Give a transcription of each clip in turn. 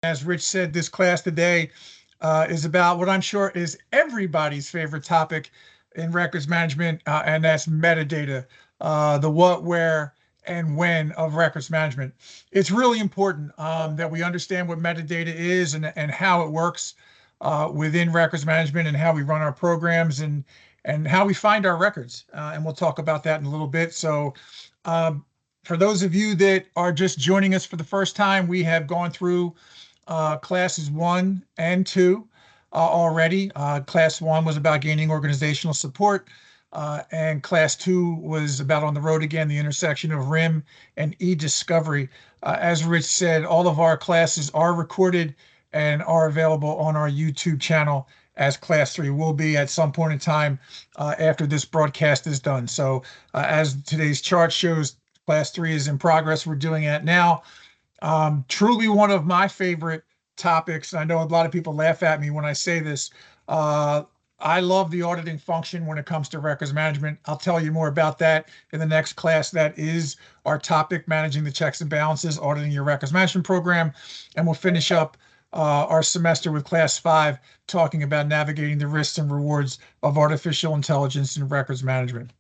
As Rich said, this class today is about what I'm sure is everybody's favorite topic in records management, and that's metadata, the what, where, and when of records management. It's really important that we understand what metadata is and how it works within records management and how we run our programs and how we find our records. And we'll talk about that in a little bit. So, um, for those of you that are just joining us for the first time, we have gone through classes 1 and 2 already. Class 1 was about gaining organizational support, and class 2 was about on the road again, the intersection of RIM and e-discovery. As Rich said, all of our classes are recorded and are available on our YouTube channel, as class 3 will be at some point in time after this broadcast is done. So as today's chart shows, class 3 is in progress. We're doing it now. Truly one of my favorite topics. I know a lot of people laugh at me when I say this. Uh, I love the auditing function when it comes to records management. I'll tell you more about that in the next class. That is our topic, managing the checks and balances, auditing your records management program. And we'll finish up our semester with class 5, talking about navigating the risks and rewards of artificial intelligence in records management.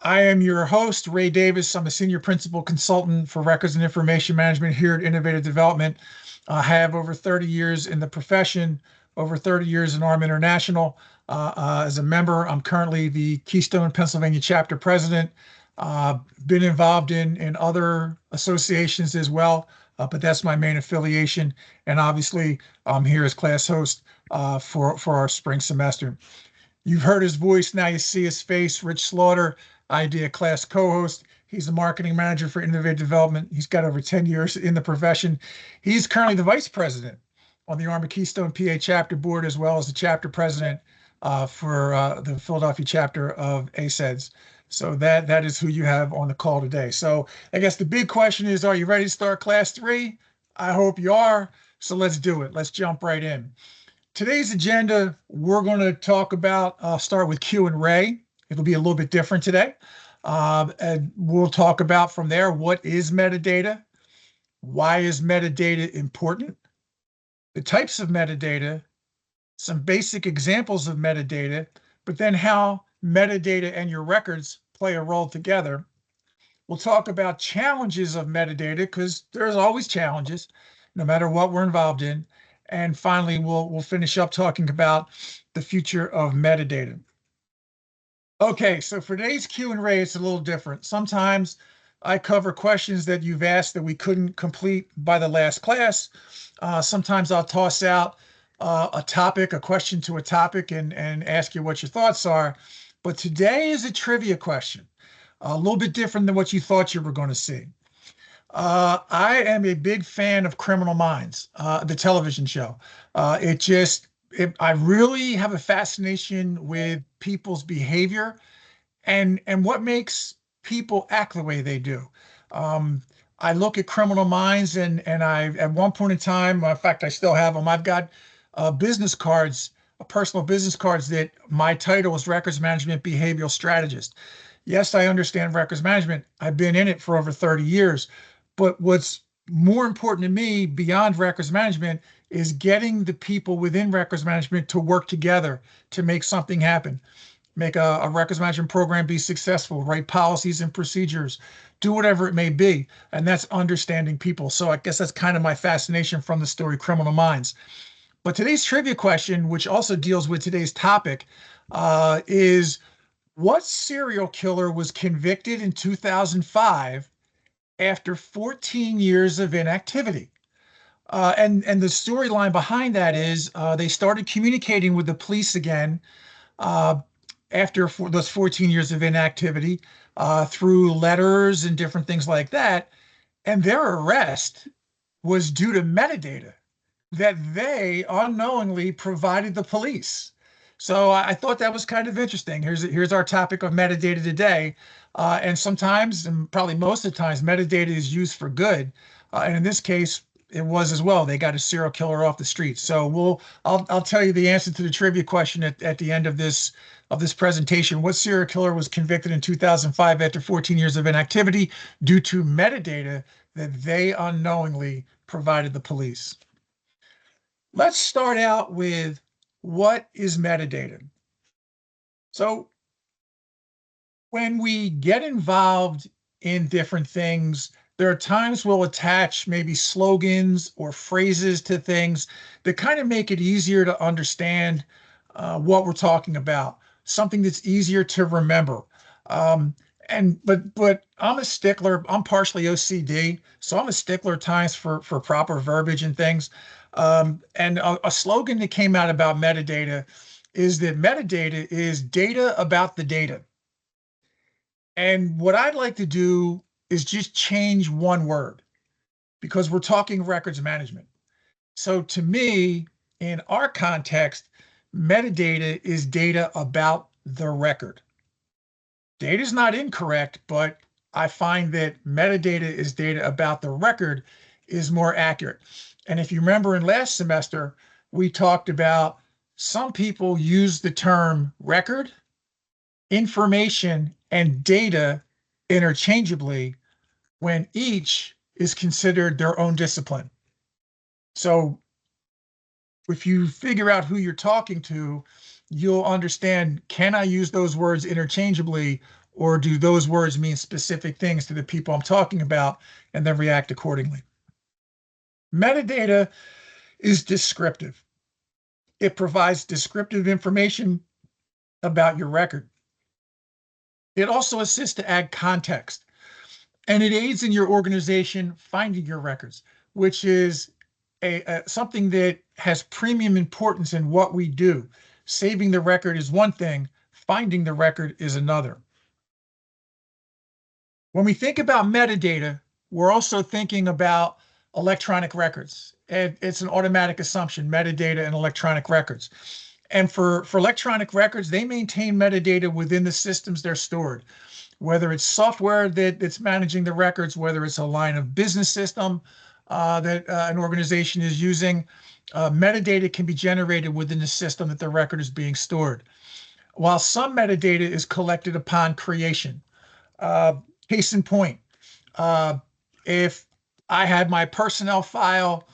I am your host, Ray Davis. I'm a senior principal consultant for records and information management here at Innovative Development. I have over 30 years in the profession, over 30 years in ARM International. As a member, I'm currently the Keystone, Pennsylvania chapter president. Been involved in other associations as well, but that's my main affiliation. And obviously, I'm here as class host for our spring semester. You've heard his voice, now you see his face. Rich Slaughter, Idea Class co-host. He's the marketing manager for Innovative Development. He's got over 10 years in the profession. He's currently the vice president on the Army Keystone PA chapter board, as well as the chapter president for the Philadelphia chapter of ACEDS. So that is who you have on the call today. So I guess the big question is, are you ready to start class 3? I hope you are. So let's do it. Let's jump right in. Today's agenda, we're going to talk about, start with Q and Ray. It'll be a little bit different today. And we'll talk about from there, what is metadata? Why is metadata important? The types of metadata, some basic examples of metadata, but then how metadata and your records play a role together. We'll talk about challenges of metadata, because there's always challenges, no matter what we're involved in. And finally, we'll finish up talking about the future of metadata. Okay, so for today's Q&A, it's a little different. Sometimes I cover questions that you've asked that we couldn't complete by the last class. Sometimes I'll toss out a topic, a question to a topic, and ask you what your thoughts are. But today is a trivia question, a little bit different than what you thought you were going to see. I am a big fan of Criminal Minds, the television show. I really have a fascination with people's behavior and what makes people act the way they do. I look at Criminal Minds, and I, at one point in time, in fact, I still have them. I've got business cards, personal business cards, that my title is Records Management Behavioral Strategist. Yes, I understand records management. I've been in it for over 30 years. But what's more important to me beyond records management is getting the people within records management to work together to make something happen, make a records management program be successful, write policies and procedures, do whatever it may be. And that's understanding people. So I guess that's kind of my fascination from the story Criminal Minds. But today's trivia question, which also deals with today's topic, is what serial killer was convicted in 2005 after 14 years of inactivity? And the storyline behind that is they started communicating with the police again after those 14 years of inactivity through letters and different things like that. And their arrest was due to metadata that they unknowingly provided the police. So I thought that was kind of interesting. Here's our topic of metadata today. And sometimes, and probably most of the times, metadata is used for good. And in this case, it was as well. They got a serial killer off the street. So I'll tell you the answer to the trivia question at the end of this presentation. What serial killer was convicted in 2005 after 14 years of inactivity due to metadata that they unknowingly provided the police. Let's start out with what is metadata? So when we get involved in different things, there are times we'll attach maybe slogans or phrases to things that kind of make it easier to understand what we're talking about, something that's easier to remember. Um, but I'm a stickler. I'm partially OCD, so I'm a stickler at times for proper verbiage and things. And a slogan that came out about metadata is that metadata is data about the data. And what I'd like to do is just change one word because we're talking records management. So to me, in our context, metadata is data about the record. Data is not incorrect, but I find that metadata is data about the record is more accurate. And if you remember in last semester, we talked about some people use the term record, information, and data interchangeably when each is considered their own discipline. So if you figure out who you're talking to, you'll understand, can I use those words interchangeably, or do those words mean specific things to the people I'm talking about, and then react accordingly? Metadata is descriptive. It provides descriptive information about your record. It also assists to add context, and it aids in your organization finding your records, which is something that has premium importance in what we do. Saving the record is one thing, finding the record is another. When we think about metadata, we're also thinking about electronic records. And it's an automatic assumption, metadata and electronic records. And for electronic records, they maintain metadata within the systems they're stored, whether it's software that's managing the records, whether it's a line of business system that an organization is using. Metadata can be generated within the system that the record is being stored, while some metadata is collected upon creation. Uh, Case in point, uh, if I had my personnel file,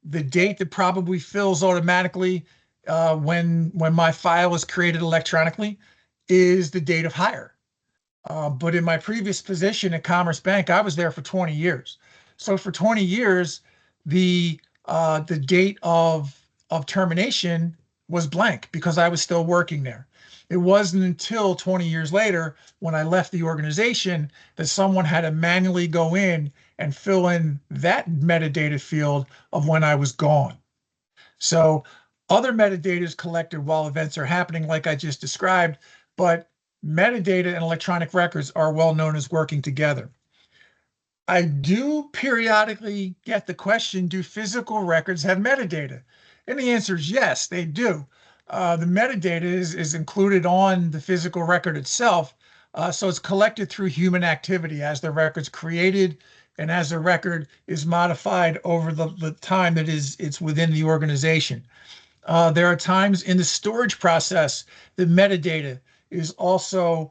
the date that probably fills automatically when my file was created electronically is the date of hire. But in my previous position at Commerce Bank, I was there for 20 years. So for 20 years, the date of termination was blank because I was still working there. It wasn't until 20 years later when I left the organization that someone had to manually go in and fill in that metadata field of when I was gone. So other metadata is collected while events are happening, like I just described, but metadata and electronic records are well known as working together. I do periodically get the question, do physical records have metadata? And the answer is yes, they do. The metadata is included on the physical record itself. So it's collected through human activity as the record's created and as the record is modified over the time that it's within the organization. There are times in the storage process that metadata is also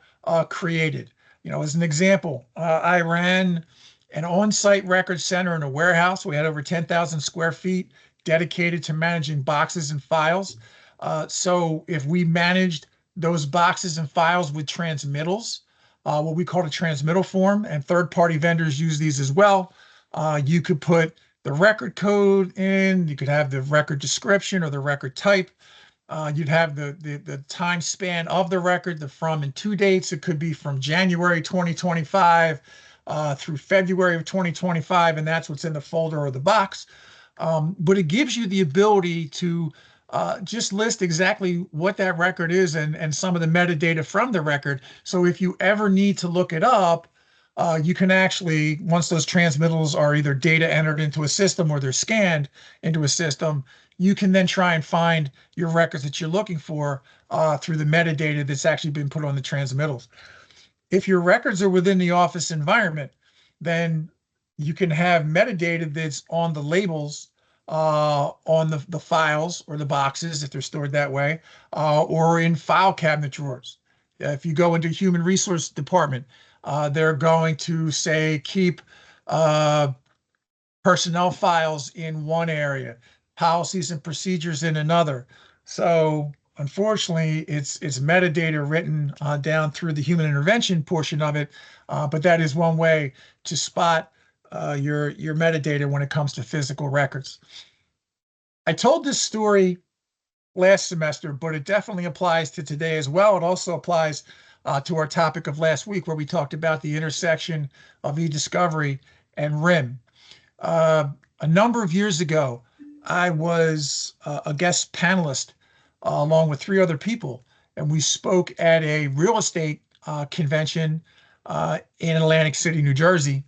created. As an example, I ran an on-site record center in a warehouse. We had over 10,000 square feet dedicated to managing boxes and files. So if we managed those boxes and files with transmittals, what we call a transmittal form, and third-party vendors use these as well, you could put the record code in, you could have the record description or the record type. You'd have the time span of the record, the from and to dates. It could be from January 2025 through February of 2025, and that's what's in the folder or the box. But it gives you the ability to just list exactly what that record is and some of the metadata from the record. So if you ever need to look it up, you can actually, once those transmittals are either data entered into a system or they're scanned into a system, you can then try and find your records that you're looking for through the metadata that's actually been put on the transmittals. If your records are within the office environment, then you can have metadata that's on the labels, on the files or the boxes if they're stored that way, or in file cabinet drawers. If you go into human resource department, they're going to say keep personnel files in one area, policies and procedures in another. So unfortunately, it's metadata written down through the human intervention portion of it, but that is one way to spot your metadata when it comes to physical records. I told this story last semester, but it definitely applies to today as well. It also applies to our topic of last week, where we talked about the intersection of e-discovery and RIM. A number of years ago, I was a guest panelist along with three other people, and we spoke at a real estate convention in Atlantic City, New Jersey,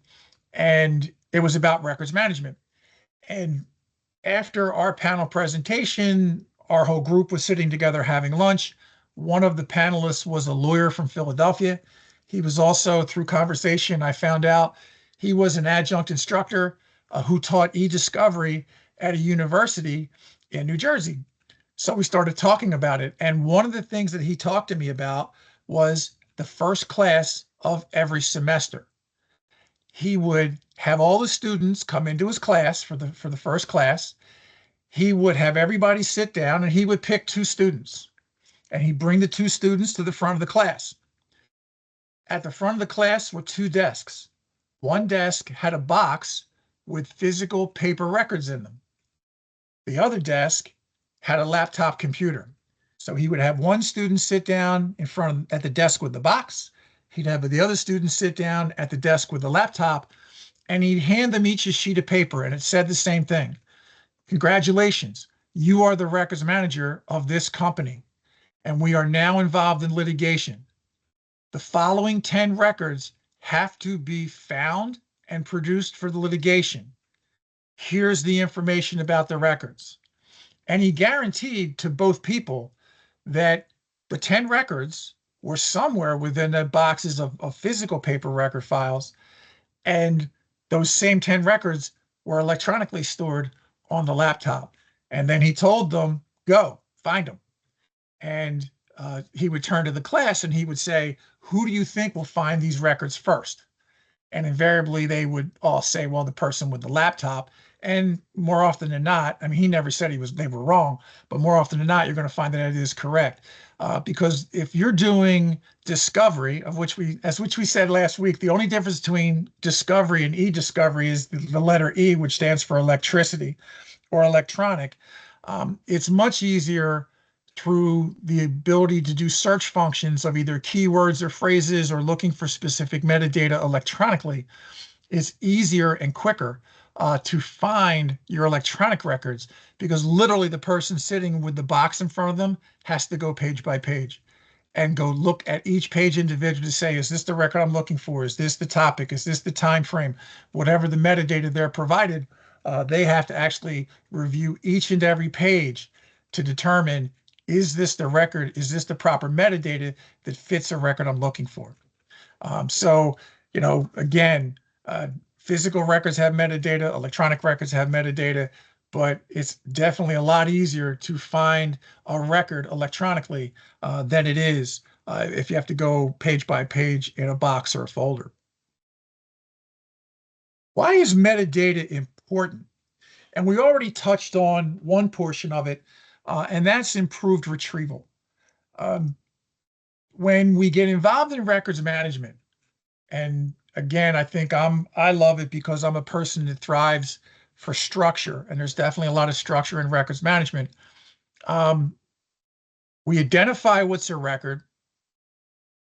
and it was about records management. And after our panel presentation, our whole group was sitting together having lunch. One of the panelists was a lawyer from Philadelphia. He was also, through conversation, I found out he was an adjunct instructor who taught e-discovery at a university in New Jersey. So we started talking about it. And one of the things that he talked to me about was the first class of every semester. He would have all the students come into his class for the first class. He would have everybody sit down and he would pick two students, and he'd bring the two students to the front of the class. At the front of the class were two desks. One desk had a box with physical paper records in them. The other desk had a laptop computer. So he would have one student sit down in front at the desk with the box. He'd have the other student sit down at the desk with the laptop, and he'd hand them each a sheet of paper, and it said the same thing. Congratulations, you are the records manager of this company, and we are now involved in litigation. The following 10 records have to be found and produced for the litigation. Here's the information about the records. And he guaranteed to both people that the 10 records were somewhere within the boxes of physical paper record files, and those same 10 records were electronically stored on the laptop. And then he told them, go find them. And he would turn to the class and he would say, who do you think will find these records first? And invariably they would all say, well, the person with the laptop. And more often than not, I mean, he never said they were wrong, but more often than not, you're going to find that it is correct. Because if you're doing discovery, as we said last week, the only difference between discovery and e-discovery is the letter E, which stands for electricity or electronic. It's much easier through the ability to do search functions of either keywords or phrases or looking for specific metadata electronically. It's easier and quicker to find your electronic records, because literally the person sitting with the box in front of them has to go page by page and go look at each page individually to say, is this the record I'm looking for? Is this the topic? Is this the time frame? Whatever the metadata they're provided, they have to actually review each and every page to determine, is this the record? Is this the proper metadata that fits a record I'm looking for? So, again, physical records have metadata, electronic records have metadata, but it's definitely a lot easier to find a record electronically than it is if you have to go page by page in a box or a folder. Why is metadata important? And we already touched on one portion of it, and that's improved retrieval. When we get involved in records management, and again, I think I love it because I'm a person that thrives for structure, and there's definitely a lot of structure in records management. We identify what's a record.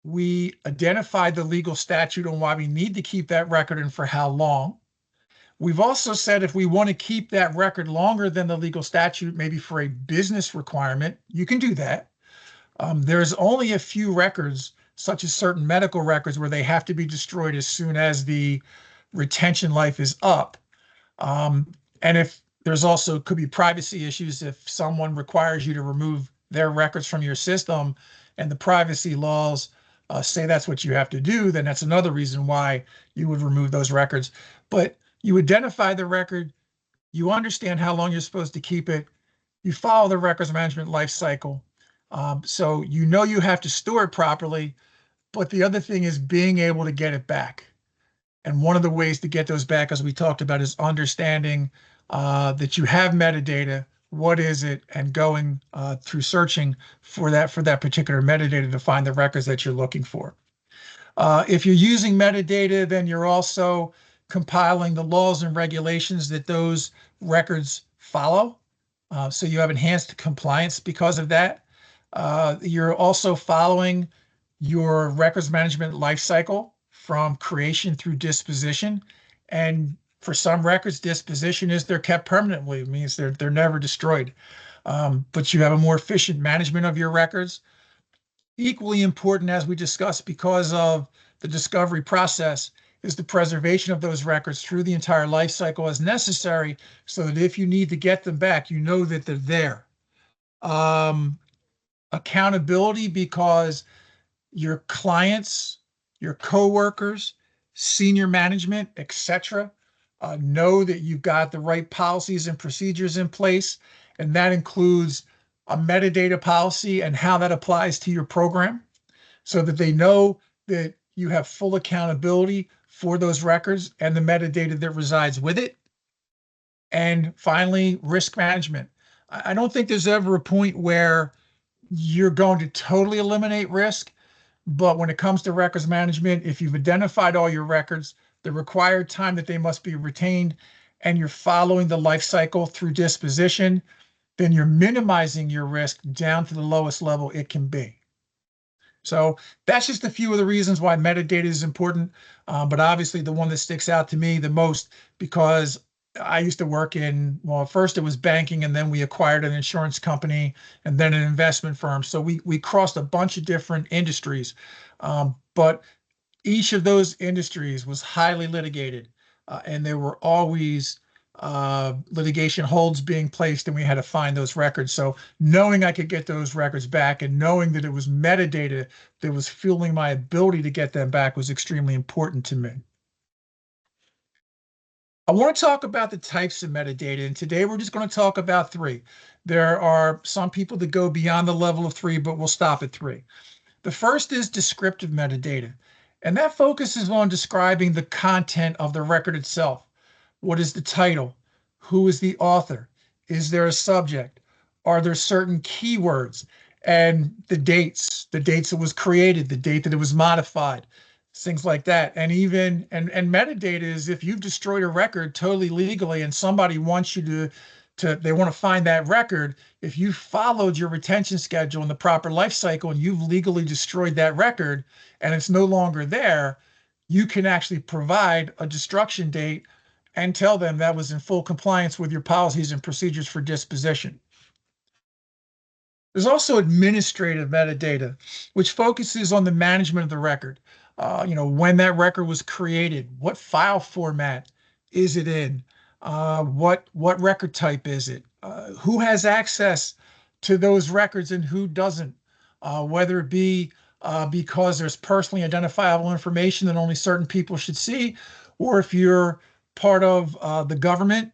We identify the legal statute on why we need to keep that record and for how long. We've also said if we want to keep that record longer than the legal statute, maybe for a business requirement, you can do that. There's only a few records, such as certain medical records, where they have to be destroyed as soon as the retention life is up. And if there's also could be privacy issues if someone requires you to remove their records from your system and the privacy laws say that's what you have to do, then that's another reason why you would remove those records. But you identify the record, you understand how long you're supposed to keep it, you follow the records management life cycle. So you have to store it properly, but the other thing is being able to get it back. And one of the ways to get those back, as we talked about, is understanding that you have metadata. What is it? And going through searching for that particular metadata to find the records that you're looking for. If you're using metadata, then you're also compiling the laws and regulations that those records follow. So you have enhanced compliance because of that. You're also following your records management lifecycle from creation through disposition. And for some records, disposition is they're kept permanently. It means they're never destroyed. But you have a more efficient management of your records. Equally important, as we discussed, because of the discovery process, is the preservation of those records through the entire life cycle as necessary, so that if you need to get them back, you know that they're there. Um, Accountability, because your clients, your coworkers, senior management, etc., know that you've got the right policies and procedures in place, and that includes a metadata policy and how that applies to your program, so that they know that you have full accountability for those records and the metadata that resides with it. And finally, risk management. I don't think there's ever a point where you're going to totally eliminate risk. But when it comes to records management, if you've identified all your records, the required time that they must be retained, and you're following the life cycle through disposition, then you're minimizing your risk down to the lowest level it can be. So that's just a few of the reasons why metadata is important. But obviously, the one that sticks out to me the most, because I used to work in, well, first it was banking, and then we acquired an insurance company, and then an investment firm. So we crossed a bunch of different industries. But each of those industries was highly litigated, and there were always litigation holds being placed, and we had to find those records. So knowing I could get those records back, and knowing that it was metadata that was fueling my ability to get them back, was extremely important to me. I want to talk about the types of metadata, and today we're just going to talk about three. There are some people that go beyond the level of three, but we'll stop at three. The first is descriptive metadata, and that focuses on describing the content of the record itself. What is the title? Who is the author? Is there a subject? Are there certain keywords? And the dates it was created, the date that it was modified, things like that. And even and metadata is if you've destroyed a record totally legally and somebody wants you to they want to find that record. If you followed your retention schedule and the proper life cycle, and you've legally destroyed that record and it's no longer there, you can actually provide a destruction date and tell them that was in full compliance with your policies and procedures for disposition. There's also administrative metadata, which focuses on the management of the record. When that record was created, what file format is it in? What record type is it? Who has access to those records and who doesn't? Whether it be because there's personally identifiable information that only certain people should see, or if you're part of the government,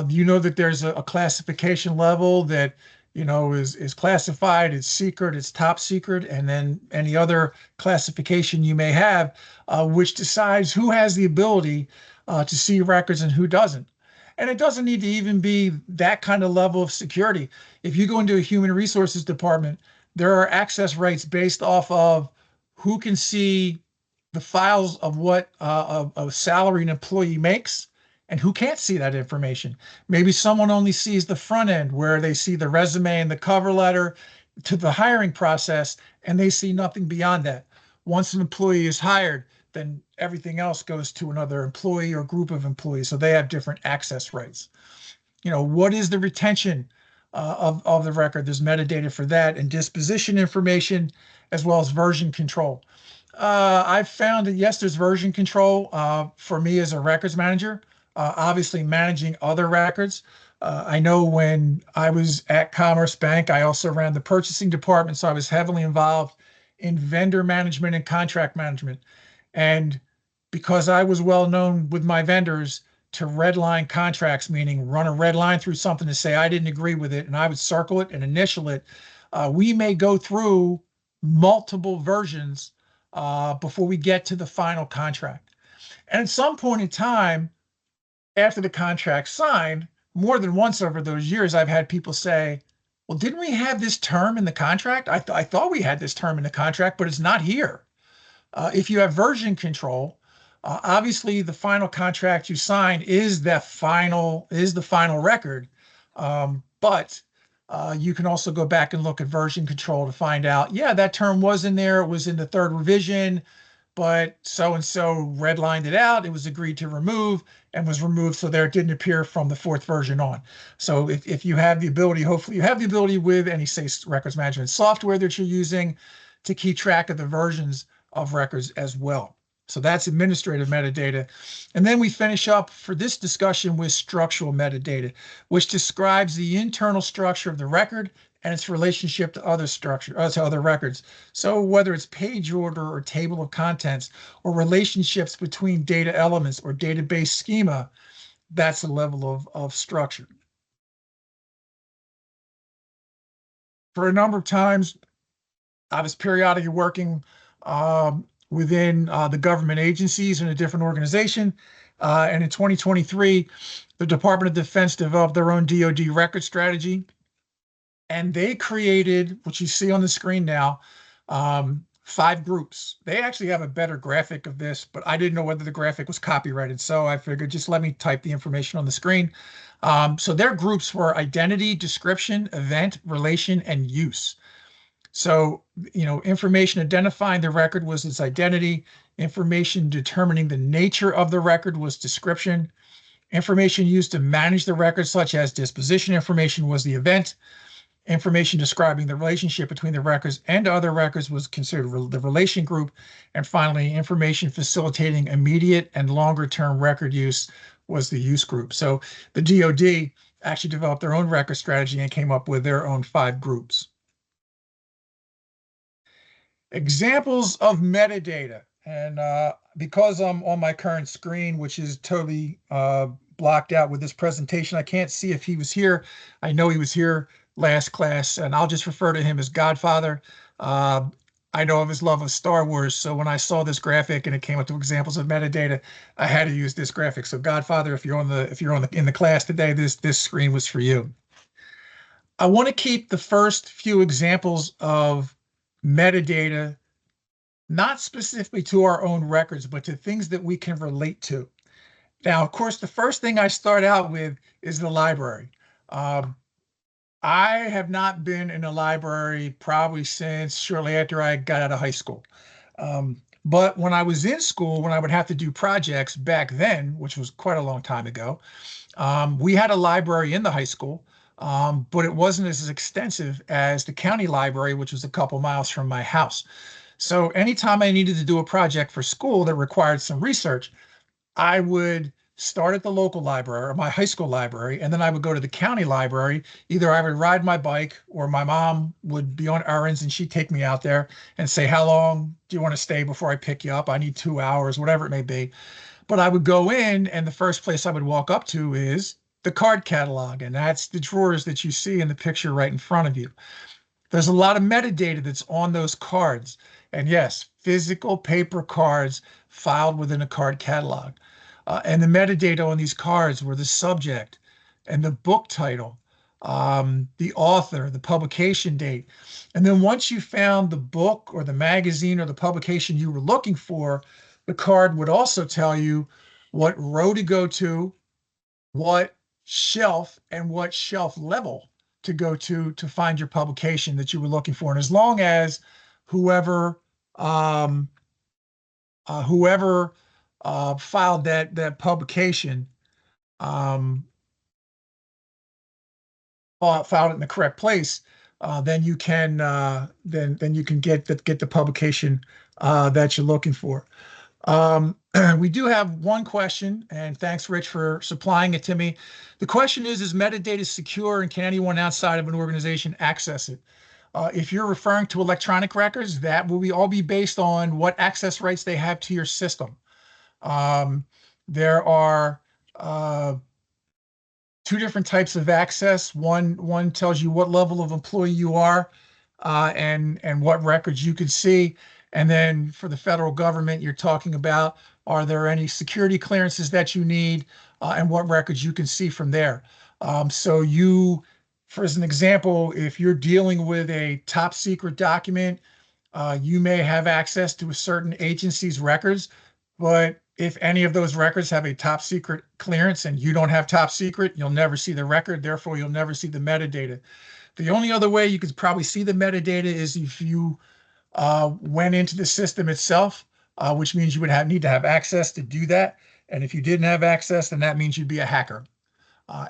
you know that there's a classification level that is classified, it's secret, it's top secret, and then any other classification you may have, which decides who has the ability to see records and who doesn't. And it doesn't need to even be that kind of level of security. If you go into a human resources department, there are access rights based off of who can see the files of what a salaried employee makes and who can't see that information. Maybe someone only sees the front end where they see the resume and the cover letter to the hiring process, and they see nothing beyond that. Once an employee is hired, then everything else goes to another employee or group of employees. So they have different access rights. What is the retention of the record? There's metadata for that, and disposition information, as well as version control. I've found that, yes, there's version control for me as a records manager, obviously managing other records. I know when I was at Commerce Bank, I also ran the purchasing department, so I was heavily involved in vendor management and contract management. And because I was well known with my vendors to red line contracts, meaning run a red line through something to say I didn't agree with it, and I would circle it and initial it, we may go through multiple versions before we get to the final contract. And at some point in time, after the contract signed, more than once over those years, I've had people say, well, didn't we have this term in the contract? I thought we had this term in the contract, but it's not here. If you have version control, obviously the final contract you sign is the final record. But you can also go back and look at version control to find out, yeah, that term was in there. It was in the third revision, but so and so redlined it out. It was agreed to remove and was removed, so there it didn't appear from the fourth version on. So if you have the ability, hopefully you have the ability with any, say, records management software that you're using to keep track of the versions of records as well. So that's administrative metadata. And then we finish up for this discussion with structural metadata, which describes the internal structure of the record and its relationship to to other records. So whether it's page order or table of contents or relationships between data elements or database schema, that's the level of structure. For a number of times, I was periodically working within the government agencies in a different organization. And in 2023, the Department of Defense developed their own DoD record strategy. And they created, what you see on the screen now, 5 groups. They actually have a better graphic of this, but I didn't know whether the graphic was copyrighted. So I figured just let me type the information on the screen. So their groups were identity, description, event, relation, and use. So, information identifying the record was its identity. Information determining the nature of the record was description. Information used to manage the record, such as disposition information, was the event. Information describing the relationship between the records and other records was considered the relation group. And finally, information facilitating immediate and longer term record use was the use group. So the DoD actually developed their own record strategy and came up with their own 5 groups. Examples of metadata. And because I'm on my current screen, which is totally blocked out with this presentation, I can't see if he was here. I know he was here last class, and I'll just refer to him as Godfather. I know of his love of Star Wars, so when I saw this graphic and it came up to examples of metadata, I had to use this graphic. So Godfather, if you're in the class today, this screen was for you. I want to keep the first few examples of metadata not specifically to our own records, but to things that we can relate to. Now, of course, the first thing I start out with is the library. I have not been in a library probably since shortly after I got out of high school. But when I was in school, when I would have to do projects back then, which was quite a long time ago, we had a library in the high school, but it wasn't as extensive as the county library, which was a couple miles from my house. So anytime I needed to do a project for school that required some research, I would start at the local library or my high school library, and then I would go to the county library. Either I would ride my bike or my mom would be on errands and she'd take me out there and say, how long do you want to stay before I pick you up? I need 2 hours, whatever it may be. But I would go in, and the first place I would walk up to is the card catalog, and that's the drawers that you see in the picture right in front of you. There's a lot of metadata that's on those cards. And yes, physical paper cards filed within a card catalog. And the metadata on these cards were the subject and the book title, the author, the publication date. And then once you found the book or the magazine or the publication you were looking for, the card would also tell you what row to go to, what shelf, and what shelf level to go to find your publication that you were looking for. And as long as whoever filed that publication filed it in the correct place, then you can get the publication that you're looking for. We do have one question, and thanks, Rich, for supplying it to me. The question is metadata secure, and can anyone outside of an organization access it? If you're referring to electronic records, that will all be based on what access rights they have to your system. There are 2 different types of access. One tells you what level of employee you are, and what records you can see. And then for the federal government, you're talking about Are there any security clearances that you need, and what records you can see from there? So you, for as an example, if you're dealing with a top secret document, you may have access to a certain agency's records, but if any of those records have a top secret clearance and you don't have top secret, you'll never see the record. Therefore, you'll never see the metadata. The only other way you could probably see the metadata is if you went into the system itself, which means you would need to have access to do that. And if you didn't have access, then that means you'd be a hacker,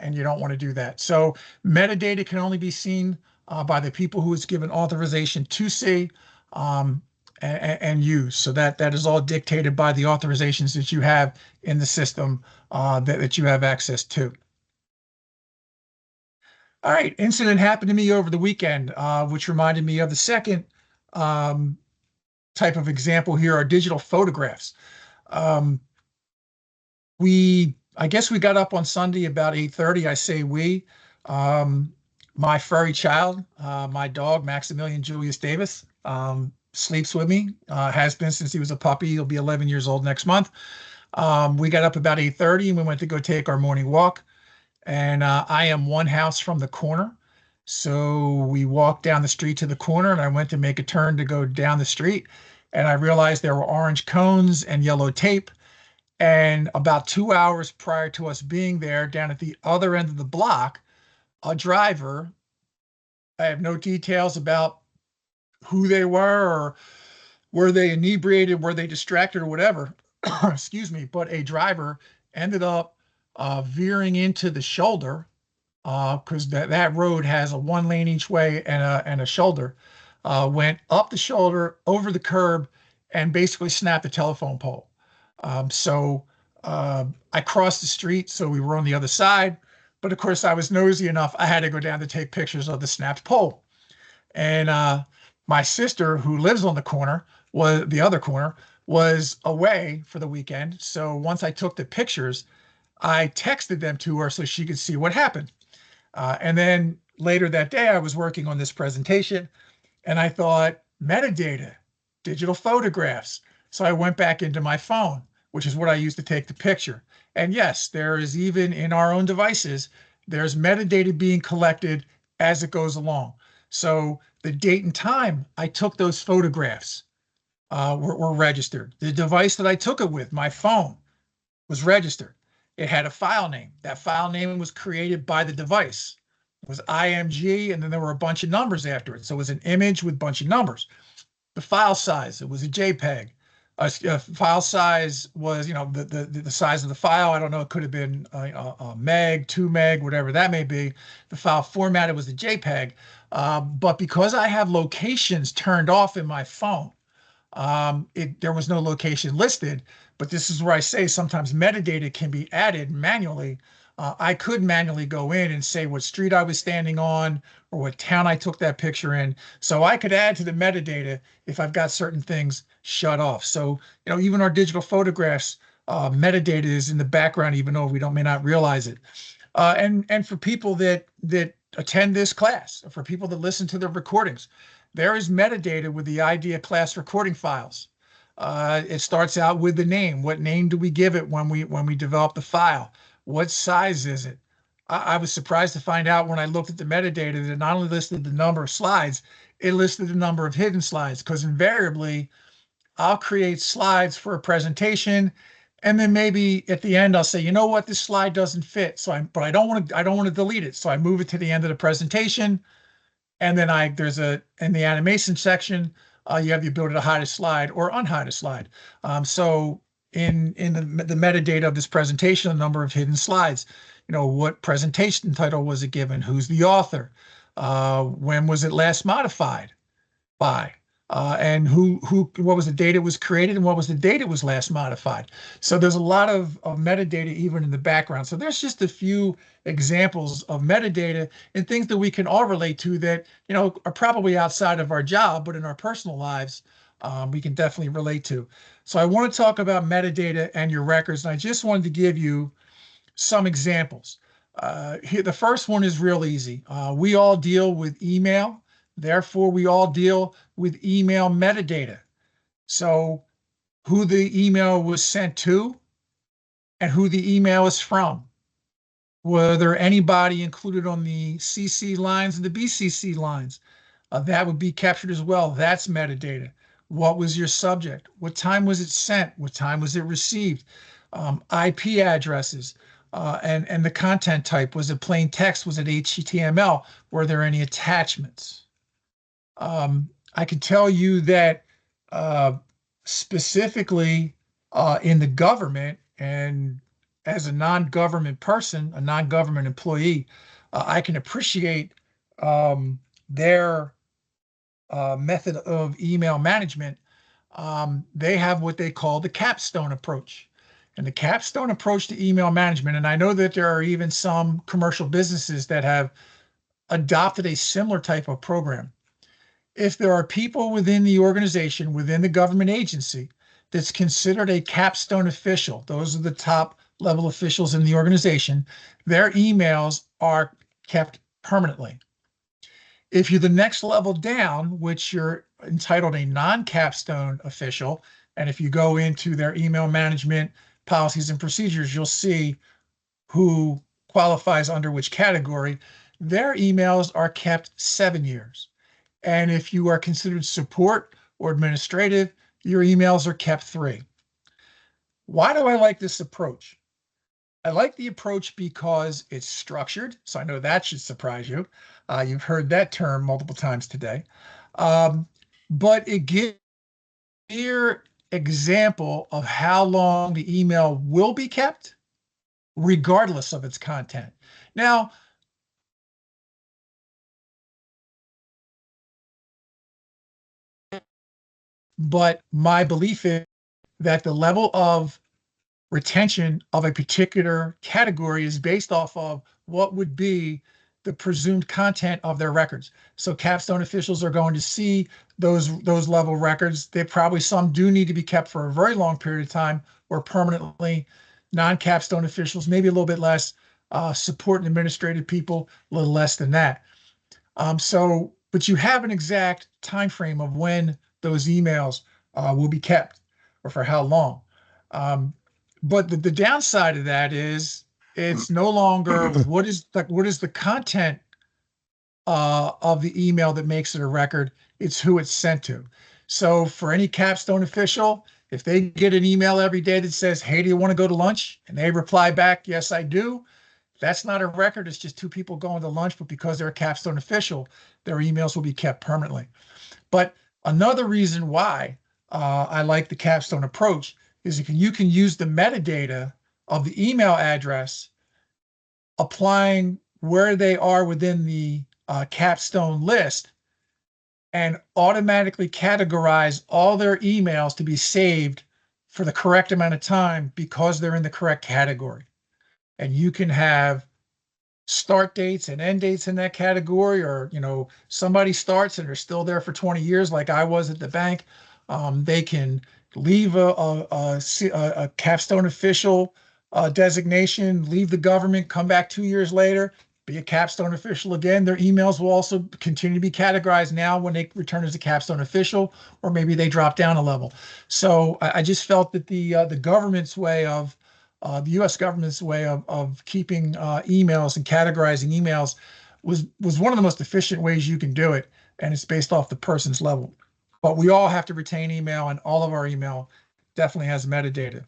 and you don't want to do that. So metadata can only be seen by the people who is given authorization to see, um, and use. So that is all dictated by the authorizations that you have in the system, that you have access to. All right, incident happened to me over the weekend, which reminded me of the second um, type of example here, are digital photographs. Um, I guess we got up on Sunday about 8:30. I say we. Um, my furry child, my dog, Maximilian Julius Davis, sleeps with me, has been since he was a puppy. He'll be 11 years old next month. We got up about 8:30 and we went to go take our morning walk. And I am one house from the corner. So we walked down the street to the corner, and I went to make a turn to go down the street. And I realized there were orange cones and yellow tape. And about 2 hours prior to us being there, down at the other end of the block, a driver, I have no details about who they were they inebriated, were they distracted or whatever, excuse me, but a driver ended up veering into the shoulder, because that road has a 1 lane each way and a shoulder, went up the shoulder, over the curb, and basically snapped the telephone pole. So I crossed the street, so we were on the other side. But of course, I was nosy enough. I had to go down to take pictures of the snapped pole. And my sister, who lives on the other corner, was away for the weekend. So once I took the pictures, I texted them to her so she could see what happened. And then later that day, I was working on this presentation, and I thought, metadata, digital photographs. So I went back into my phone, which is what I used to take the picture. And yes, there is, even in our own devices, there's metadata being collected as it goes along. So the date and time I took those photographs were registered. The device that I took it with, my phone, was registered. It had a file name. That file name was created by the device. It was IMG, and then there were a bunch of numbers after it. So it was an image with a bunch of numbers. The file size, it was a JPEG. File size was, the size of the file. I don't know. It could have been a meg, 2 meg, whatever that may be. The file formatted was a JPEG. But because I have locations turned off in my phone, there was no location listed. But this is where I say sometimes metadata can be added manually. I could manually go in and say what street I was standing on or what town I took that picture in. So I could add to the metadata if I've got certain things shut off. So, even our digital photographs, metadata is in the background, even though we may not realize it. And for people that attend this class, for people that listen to the recordings, there is metadata with the idea class recording files. It starts out with the name. What name do we give it when we develop the file? What size is it? I was surprised to find out when I looked at the metadata that it not only listed the number of slides, it listed the number of hidden slides, because invariably I'll create slides for a presentation, and then maybe at the end I'll say, you know what, this slide doesn't fit. But I don't want to delete it. So I move it to the end of the presentation. And then in the animation section, you have the ability to hide a slide or unhide a slide. So in the metadata of this presentation, a number of hidden slides, what presentation title was it given? Who's the author? When was it last modified by? And what was the date it was created, and what was the date it was last modified? So there's a lot of metadata even in the background. So there's just a few examples of metadata and things that we can all relate to that, are probably outside of our job, but in our personal lives, we can definitely relate to. So I want to talk about metadata and your records, and I just wanted to give you some examples. Here, the first one is real easy. We all deal with email. Therefore, we all deal with email metadata. So who the email was sent to and who the email is from. Were there anybody included on the CC lines and the BCC lines? That would be captured as well. That's metadata. What was your subject? What time was it sent? What time was it received? IP addresses and the content type. Was it plain text? Was it HTML? Were there any attachments? I can tell you that uh, specifically in the government and as a non-government person, a non-government employee, I can appreciate their method of email management. They have what they call the capstone approach. And the capstone approach to email management, and I know that there are even some commercial businesses that have adopted a similar type of program. If there are people within the organization, within the government agency, that's considered a capstone official, those are the top level officials in the organization, their emails are kept permanently. If you're the next level down, which you're entitled a non-capstone official, and if you go into their email management policies and procedures, you'll see who qualifies under which category. Their emails are kept 7 years. And if you are considered support or administrative, your emails are kept 3. Why do I like this approach? I like the approach because it's structured. So I know that should surprise you. You've heard that term multiple times today. Um, but it gives a clear example of how long the email will be kept, regardless of its content. Now, but my belief is that the level of retention of a particular category is based off of what would be the presumed content of their records. So capstone officials are going to see those level records. They probably some do need to be kept for a very long period of time or permanently. Non-capstone officials, maybe a little bit less. Support and administrative people, a little less than that. But you have an exact time frame of when those emails will be kept or for how long. Um, but the downside of that is it's no longer what is the content of the email that makes it a record. It's who it's sent to. So for any capstone official, if they get an email every day that says, "Hey, do you want to go to lunch?" and they reply back, "Yes, I do," that's not a record. It's just two people going to lunch, but because they're a capstone official, their emails will be kept permanently. But another reason why I like the capstone approach is you can use the metadata of the email address, applying where they are within the capstone list, and automatically categorize all their emails to be saved for the correct amount of time because they're in the correct category. And you can have start dates and end dates in that category, or somebody starts and they're still there for 20 years like I was at the bank. They can leave a capstone official designation, leave the government, come back 2 years later, be a capstone official again. Their emails will also continue to be categorized now when they return as a capstone official, or maybe they drop down a level. So I just felt that the government's way of the U.S. government's way of keeping emails and categorizing emails was one of the most efficient ways you can do it, and it's based off the person's level. But we all have to retain email, and all of our email definitely has metadata.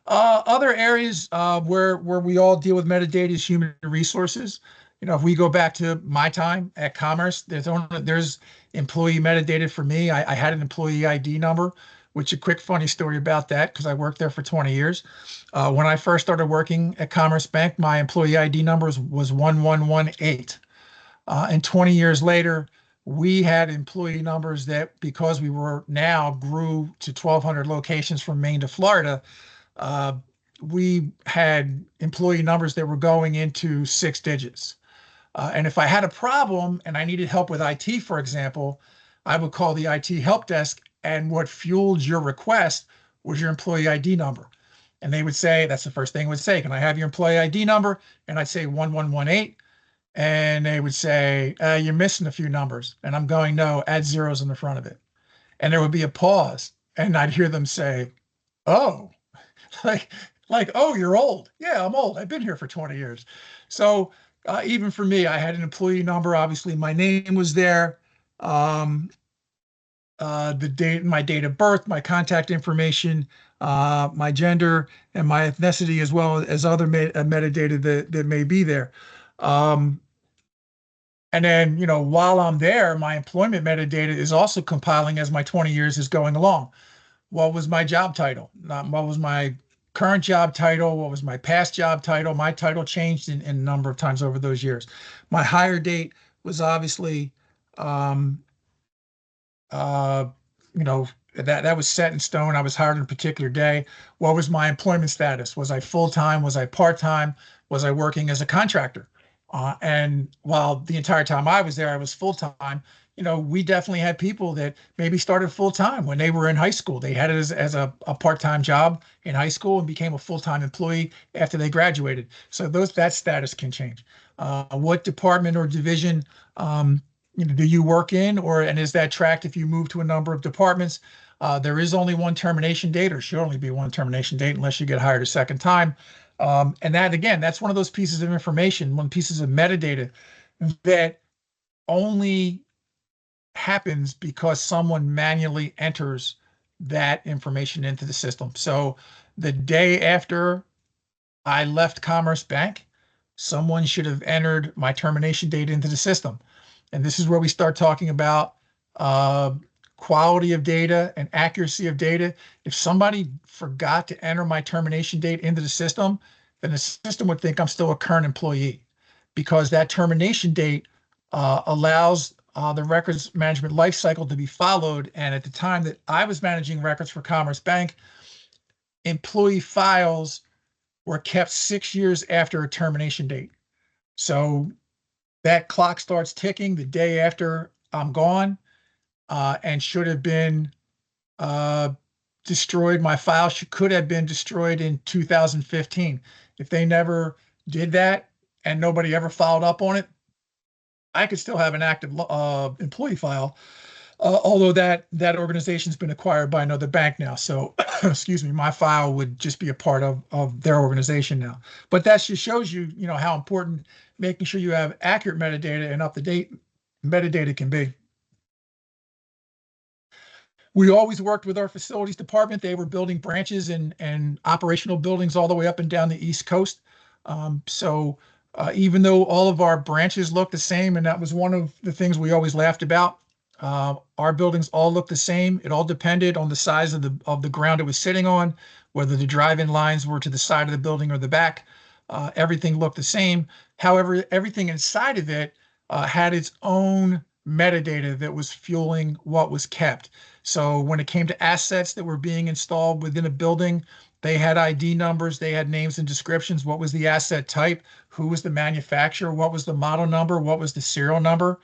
Other areas where we all deal with metadata is human resources. If we go back to my time at Commerce, there's employee metadata for me. I had an employee ID number, which a quick funny story about that, because I worked there for 20 years. When I first started working at Commerce Bank, my employee ID number was 1118. And 20 years later, we had employee numbers that, because we were now grew to 1,200 locations from Maine to Florida, uh, we had employee numbers that were going into 6 digits. And if I had a problem and I needed help with IT, for example, I would call the IT help desk, and what fueled your request was your employee ID number. And they would say, that's the first thing they would say, "Can I have your employee ID number?" And I'd say 1118. And they would say, "You're missing a few numbers." And I'm going, "No, add zeros in the front of it." And there would be a pause. and I'd hear them say, "Oh," like "Oh, you're old." Yeah, I'm old. I've been here for 20 years. So even for me, I had an employee number. Obviously, my name was there. Um, the date, my date of birth, my contact information, my gender, and my ethnicity, as well as other metadata that may be there. Um, and then, while I'm there, my employment metadata is also compiling as my 20 years is going along. What was my job title? Not what was my current job title? What was my past job title? My title changed in a number of times over those years. My hire date was obviously um, uh, you know, that was set in stone. I was hired on a particular day. What was my employment status? Was I full time? Was I part time? Was I working as a contractor? And while the entire time I was there, I was full time. We definitely had people that maybe started full time when they were in high school. They had it as a part time job in high school and became a full time employee after they graduated. So that status can change. What department or division do you work in, and is that tracked if you move to a number of departments? There is only one termination date, or should only be one termination date, unless you get hired a second time. And that, again, that's one of those pieces of information, one pieces of metadata that only happens because someone manually enters that information into the system. So the day after I left Commerce Bank, someone should have entered my termination date into the system. And this is where we start talking about uh, quality of data and accuracy of data. If somebody forgot to enter my termination date into the system, then the system would think I'm still a current employee, because that termination date allows the records management lifecycle to be followed. And at the time that I was managing records for Commerce Bank, employee files were kept 6 years after a termination date. So that clock starts ticking the day after I'm gone, and should have been uh, destroyed. My file could have been destroyed in 2015. If they never did that and nobody ever followed up on it, I could still have an active employee file, although that organization's been acquired by another bank now. So, excuse me, my file would just be a part of their organization now. But that just shows you, how important making sure you have accurate metadata and up-to-date metadata can be. We always worked with our facilities department. They were building branches and operational buildings all the way up and down the East Coast. So even though all of our branches look the same, and that was one of the things we always laughed about, our buildings all looked the same. It all depended on the size of the ground it was sitting on, whether the drive-in lines were to the side of the building or the back. Everything looked the same. However, everything inside of it had its own metadata that was fueling what was kept. So when it came to assets that were being installed within a building, they had ID numbers, they had names and descriptions. What was the asset type? Who was the manufacturer? What was the model number? What was the serial number?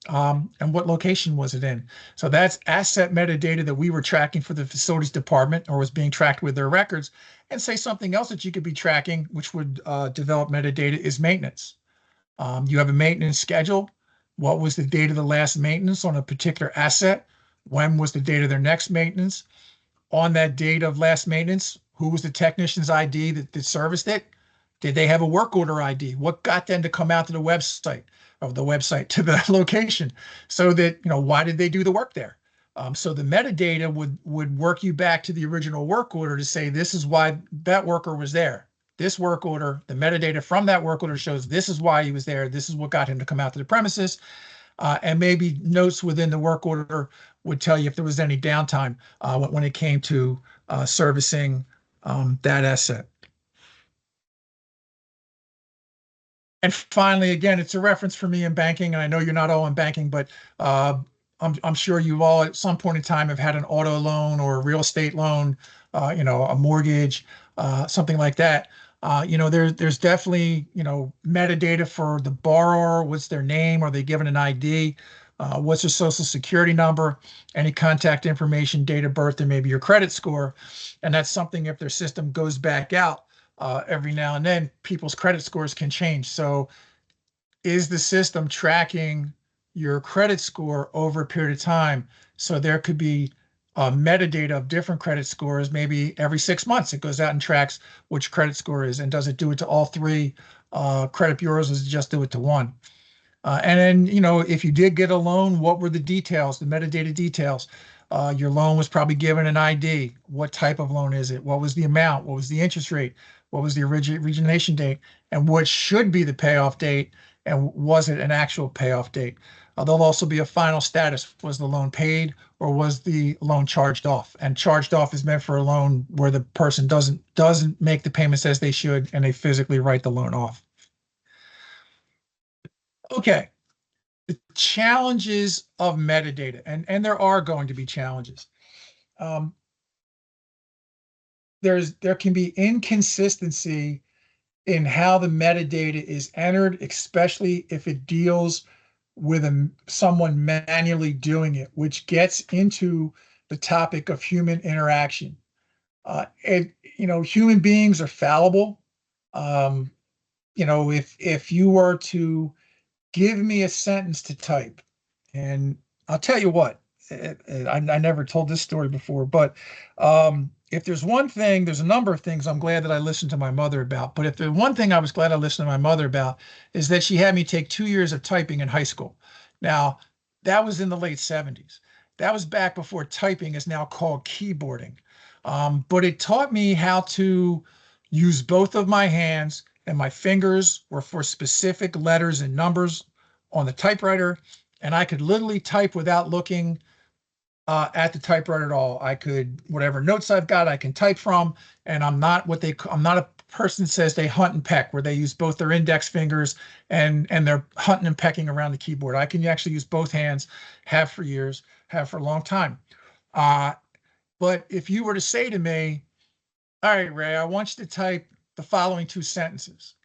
And what location was it in? So that's asset metadata that we were tracking for the facilities department, or was being tracked with their records. And say something else that you could be tracking, which would develop metadata, is maintenance. You have a maintenance schedule. What was the date of the last maintenance on a particular asset? When was the date of their next maintenance? On that date of last maintenance, who was the technician's ID that serviced it? Did they have a work order ID? What got them to come out to the website to the location? So that, why did they do the work there? So the metadata would work you back to the original work order to say, this is why that worker was there. This work order, the metadata from that work order shows this is why he was there. This is what got him to come out to the premises. And maybe notes within the work order would tell you if there was any downtime when it came to servicing that asset. And finally, again, it's a reference for me in banking, and I know you're not all in banking, but I'm sure you all at some point in time have had an auto loan or a real estate loan, a mortgage, something like that. There's definitely, metadata for the borrower. What's their name? Are they given an ID? What's their social security number? Any contact information, date of birth, and maybe your credit score. And that's something, if their system goes back out every now and then, people's credit scores can change. So is the system tracking your credit score over a period of time? So there could be metadata of different credit scores. Maybe every 6 months, it goes out and tracks which credit score is. And does it do it to all three credit bureaus, or does it just do it to one? And then, if you did get a loan, what were the details, the metadata details? Your loan was probably given an ID. What type of loan is it? What was the amount? What was the interest rate? What was the origination date? And what should be the payoff date? And was it an actual payoff date? There'll also be a final status. Was the loan paid, or was the loan charged off? And charged off is meant for a loan where the person doesn't make the payments as they should, and they physically write the loan off. Okay. The challenges of metadata, and there are going to be challenges. Um, there can be inconsistency in how the metadata is entered, especially if it deals with someone manually doing it, which gets into the topic of human interaction. Human beings are fallible. Um, if you were to give me a sentence to type, and I'll tell you what, I never told this story before, but if there's one thing, there's a number of things I'm glad that I listened to my mother about. But if there's one thing I was glad I listened to my mother about, is that she had me take 2 years of typing in high school. Now, that was in the late 70s. That was back before typing is now called keyboarding. But it taught me how to use both of my hands, and my fingers were for specific letters and numbers on the typewriter, and I could literally type without looking at the typewriter at all. I could, whatever notes I've got, I can type from, and I'm not a person that says they hunt and peck, where they use both their index fingers and they're hunting and pecking around the keyboard. I can actually use both hands, have for years, have for a long time. Uh, but if you were to say to me, all right, Ray, I want you to type the following two sentences,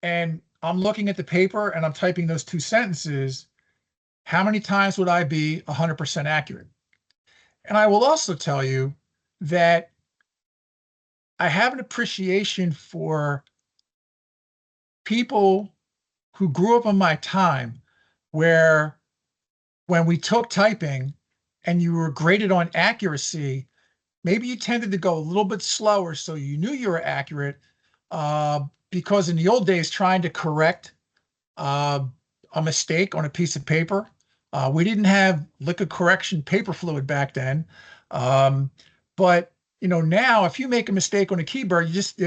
and I'm looking at the paper and I'm typing those two sentences, how many times would I be 100% accurate? And I will also tell you that I have an appreciation for people who grew up in my time, where when we took typing and you were graded on accuracy, maybe you tended to go a little bit slower so you knew you were accurate, because in the old days, trying to correct uh, a mistake on a piece of paper. We didn't have liquid correction paper fluid back then. Um, but now if you make a mistake on a keyboard, you just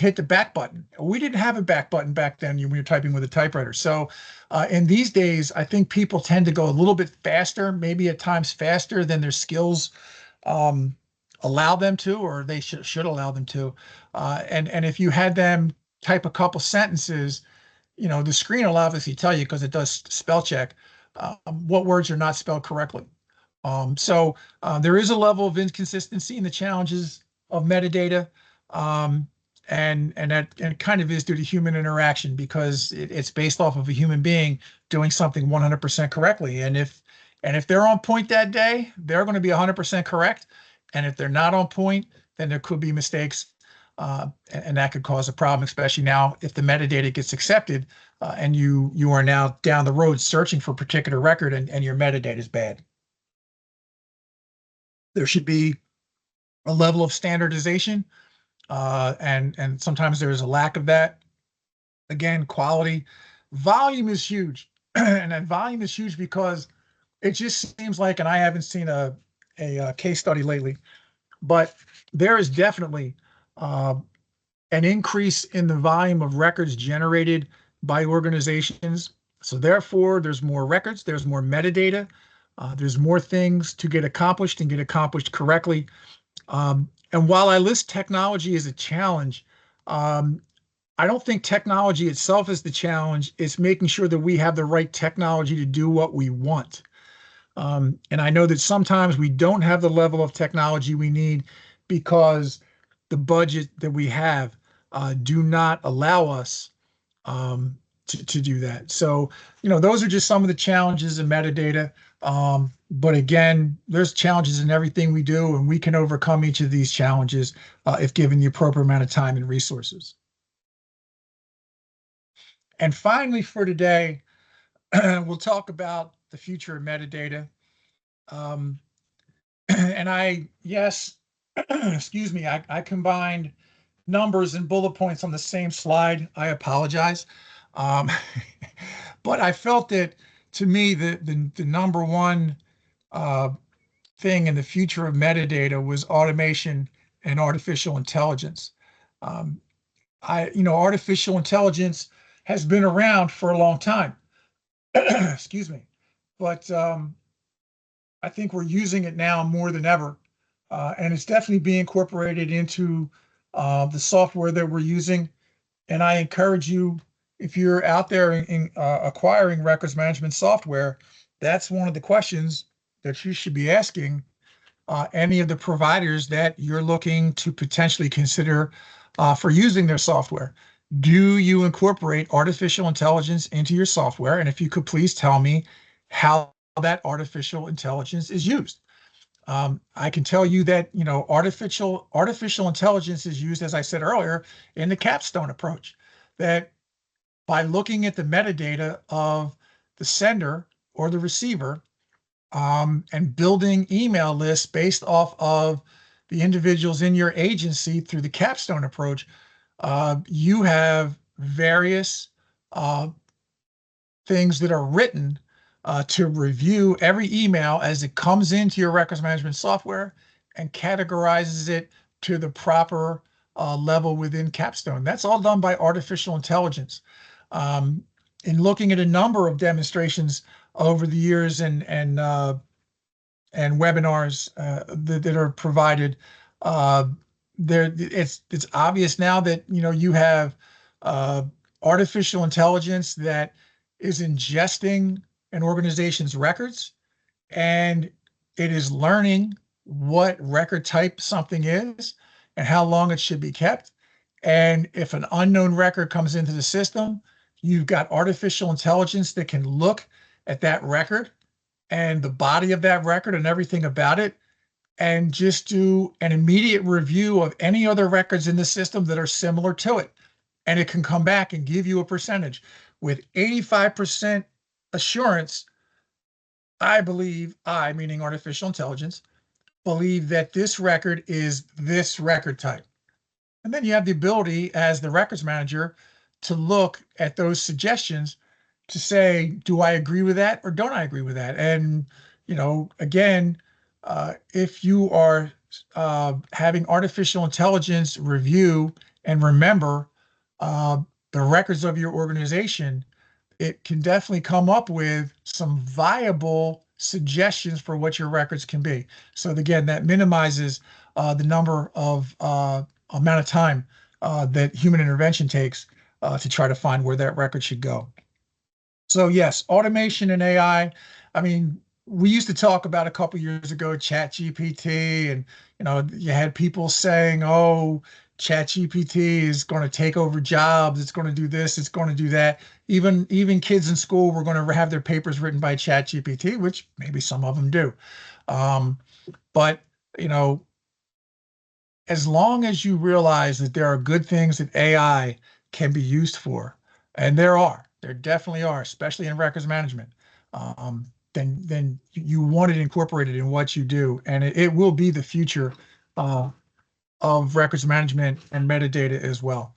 hit the back button. We didn't have a back button back then when you're typing with a typewriter. So in these days, I think people tend to go a little bit faster, maybe at times faster than their skills um, allow them to, or they should allow them to. And if you had them type a couple sentences, the screen will obviously tell you, because it does spell check, what words are not spelled correctly. So there is a level of inconsistency in the challenges of metadata, and it kind of is due to human interaction, because it's based off of a human being doing something 100% correctly. And if they're on point that day, they're going to be 100% correct. And if they're not on point, then there could be mistakes, and that could cause a problem, especially now if the metadata gets accepted, and you are now down the road searching for a particular record, and your metadata is bad. There should be a level of standardization, and sometimes there is a lack of that. Again, quality, volume is huge, and that volume is huge because it just seems like, and I haven't seen a case study lately, but there is definitely uh, an increase in the volume of records generated by organizations. So therefore, there's more records, there's more metadata, there's more things to get accomplished and get accomplished correctly. And while I list technology as a challenge, um, I don't think technology itself is the challenge. It's making sure that we have the right technology to do what we want. And I know that sometimes we don't have the level of technology we need, because the budget that we have do not allow us to do that. So, those are just some of the challenges in metadata. But again, there's challenges in everything we do, and we can overcome each of these challenges if given the appropriate amount of time and resources. And finally, for today, we'll talk about the future of metadata. Um, And yes, excuse me, I combined numbers and bullet points on the same slide. I apologize. Um, but I felt that to me, the number one uh, thing in the future of metadata was automation and artificial intelligence. Um, Artificial intelligence has been around for a long time. Excuse me. But I think we're using it now more than ever. And it's definitely being incorporated into the software that we're using. And I encourage you, if you're out there acquiring records management software, that's one of the questions that you should be asking any of the providers that you're looking to potentially consider for using their software. Do you incorporate artificial intelligence into your software? And if you could please tell me how that artificial intelligence is used. I can tell you that artificial intelligence is used, as I said earlier, in the capstone approach. That by looking at the metadata of the sender or the receiver, and building email lists based off of the individuals in your agency through the capstone approach, you have various uh, things that are written to review every email as it comes into your records management software and categorizes it to the proper level within Capstone. That's all done by artificial intelligence. Um, in looking at a number of demonstrations over the years and webinars that are provided, uh, it's obvious now that you have uh, artificial intelligence that is ingesting an organization's records, and it is learning what record type something is and how long it should be kept. And if an unknown record comes into the system, you've got artificial intelligence that can look at that record and the body of that record and everything about it, and just do an immediate review of any other records in the system that are similar to it. And it can come back and give you a percentage. With 85% assurance, meaning artificial intelligence, believe that this record is this record type. And then you have the ability as the records manager to look at those suggestions to say, do I agree with that or don't I agree with that? And, again, if you are having artificial intelligence review and remember uh, the records of your organization, it can definitely come up with some viable suggestions for what your records can be. So again, that minimizes the number of amount of time that human intervention takes to try to find where that record should go. So yes, automation and AI. I mean, we used to talk about a couple years ago, Chat GPT, and you had people saying, "Oh, Chat GPT is going to take over jobs. It's going to do this. It's going to do that." Even kids in school were going to have their papers written by Chat GPT, which maybe some of them do. Um, but you know, as long as you realize that there are good things that AI can be used for, and there definitely are, especially in records management, then you want it incorporated in what you do, and it will be the future uh, of records management and metadata as well.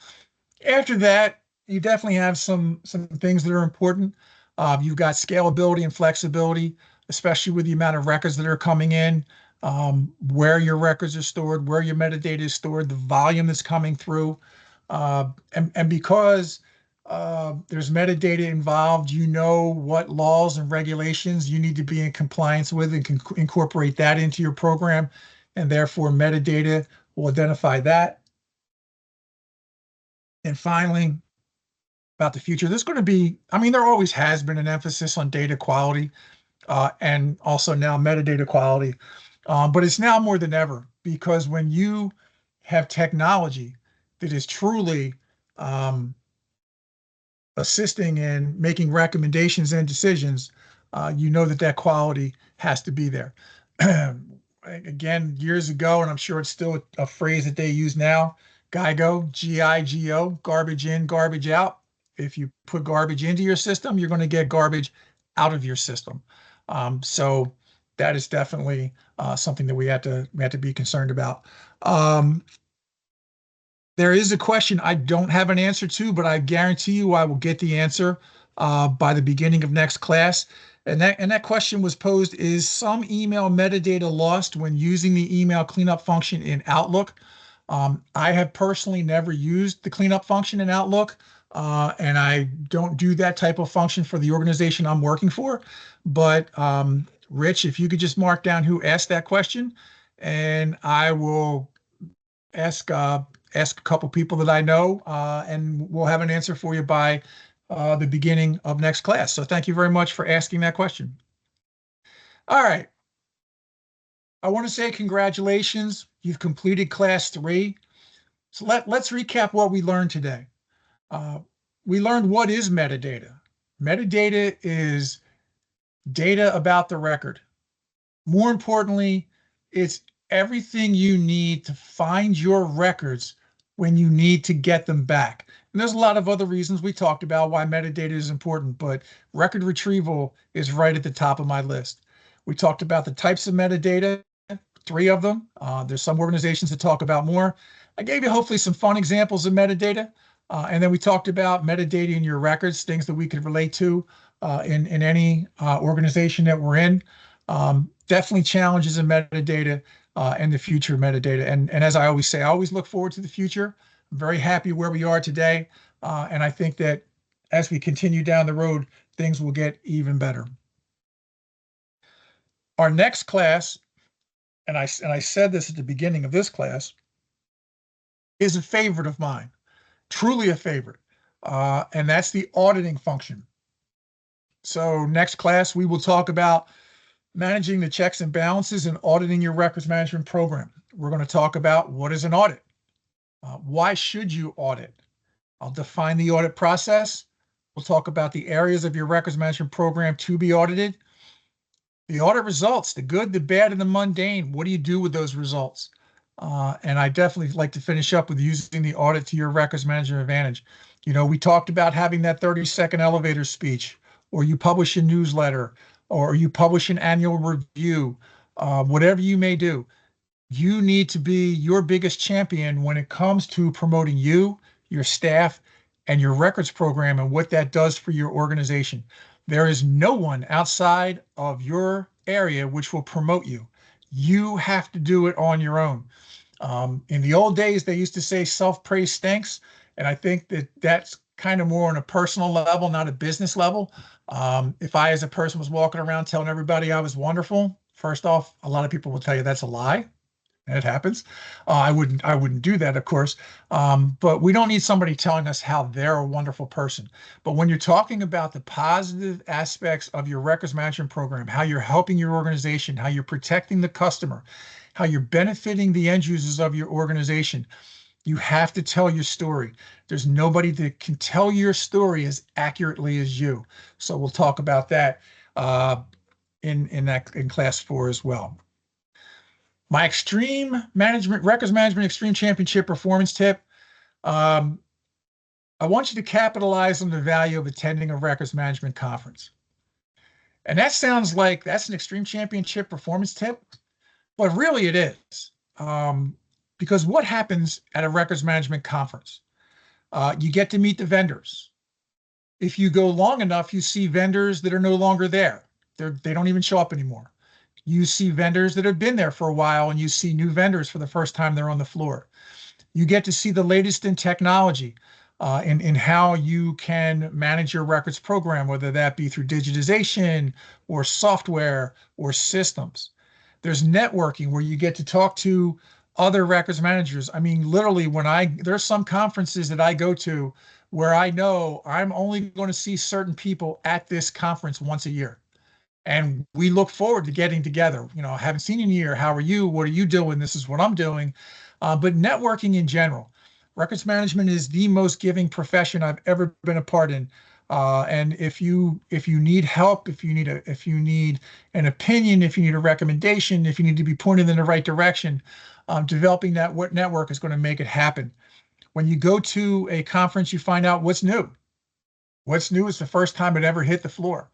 After that, you definitely have some things that are important. You've got scalability and flexibility, especially with the amount of records that are coming in, where your records are stored, where your metadata is stored, the volume that's coming through. And because there's metadata involved, you know what laws and regulations you need to be in compliance with and can incorporate that into your program. And therefore, metadata will identify that. And finally, about the future, there's going to be, I mean, there always has been an emphasis on data quality and also now metadata quality. But it's now more than ever because when you have technology that is truly um, assisting in making recommendations and decisions, you know that quality has to be there. Again, years ago, and I'm sure it's still a phrase that they use now, GIGO, GIGO, garbage in, garbage out. If you put garbage into your system, you're going to get garbage out of your system. So that is definitely something that we had to be concerned about. Um, there is a question I don't have an answer to, but I guarantee you I will get the answer by the beginning of next class. And that question was posed: is some email metadata lost when using the email cleanup function in Outlook? I have personally never used the cleanup function in Outlook, and I don't do that type of function for the organization I'm working for. But Rich, if you could just mark down who asked that question, and I will ask ask a couple people that I know, and we'll have an answer for you by the beginning of next class. So thank you very much for asking that question. All right. I want to say congratulations. You've completed class 3. So let's recap what we learned today. Uh, we learned what is metadata. Metadata is data about the record. More importantly, it's everything you need to find your records when you need to get them back. And there's a lot of other reasons we talked about why metadata is important, but record retrieval is right at the top of my list. We talked about the types of metadata, 3 of them. There's some organizations that talk about more. I gave you hopefully some fun examples of metadata. And then we talked about metadata in your records, things that we could relate to in any organization that we're in. Definitely challenges in metadata and the future of metadata. And as I always say, I always look forward to the future. I'm very happy where we are today. And I think that as we continue down the road, things will get even better. Our next class, and I said this at the beginning of this class, is a favorite of mine, truly a favorite. And that's the auditing function. So next class, we will talk about managing the checks and balances and auditing your records management program. We're going to talk about what is an audit. Why should you audit? I'll define the audit process. We'll talk about the areas of your records management program to be audited. The audit results, the good, the bad, and the mundane. What do you do with those results? And I definitely like to finish up with using the audit to your records management advantage. You know, we talked about having that 30-second elevator speech, or you publish a newsletter, or you publish an annual review, whatever you may do. You need to be your biggest champion when it comes to promoting you, your staff, and your records program and what that does for your organization. There is no one outside of your area which will promote you. You have to do it on your own. In the old days, they used to say self-praise stinks. And I think that that's kind of more on a personal level, not a business level. If I, as a person, was walking around telling everybody I was wonderful, first off, a lot of people will tell you that's a lie. It happens. I wouldn't do that, of course. But we don't need somebody telling us how they're a wonderful person. But when you're talking about the positive aspects of your records management program, how you're helping your organization, how you're protecting the customer, how you're benefiting the end users of your organization, you have to tell your story. There's nobody that can tell your story as accurately as you. So we'll talk about that in class 4 as well. My records management extreme championship performance tip. Um, I want you to capitalize on the value of attending a records management conference. And that sounds like that's an extreme championship performance tip, but really it is. Because what happens at a records management conference? You get to meet the vendors. If you go long enough, you see vendors that are no longer there. They don't even show up anymore. You see vendors that have been there for a while, and you see new vendors for the first time they're on the floor. You get to see the latest in technology, in how you can manage your records program, whether that be through digitization or software or systems. There's networking where you get to talk to other records managers. I mean, literally, there's some conferences that I go to where I know I'm only going to see certain people at this conference once a year. And we look forward to getting together. You know, I haven't seen you in a year. How are you? What are you doing? This is what I'm doing. But networking in general, records management is the most giving profession I've ever been a part in. And if you need help, if you need an opinion, if you need a recommendation, if you need to be pointed in the right direction, developing that network is going to make it happen. When you go to a conference, you find out what's new. What's new is the first time it ever hit the floor.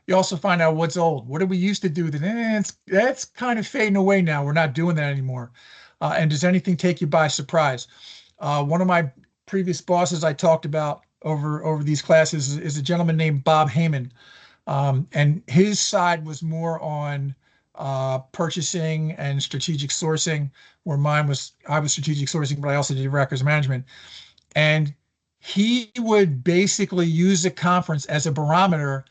You also find out what's old. What did we used to do that? That's kind of fading away now. We're not doing that anymore. And does anything take you by surprise? One of my previous bosses I talked about over these classes is a gentleman named Bob Heyman. And his side was more on purchasing and strategic sourcing, where I was strategic sourcing, but I also did records management. And he would basically use the conference as a barometer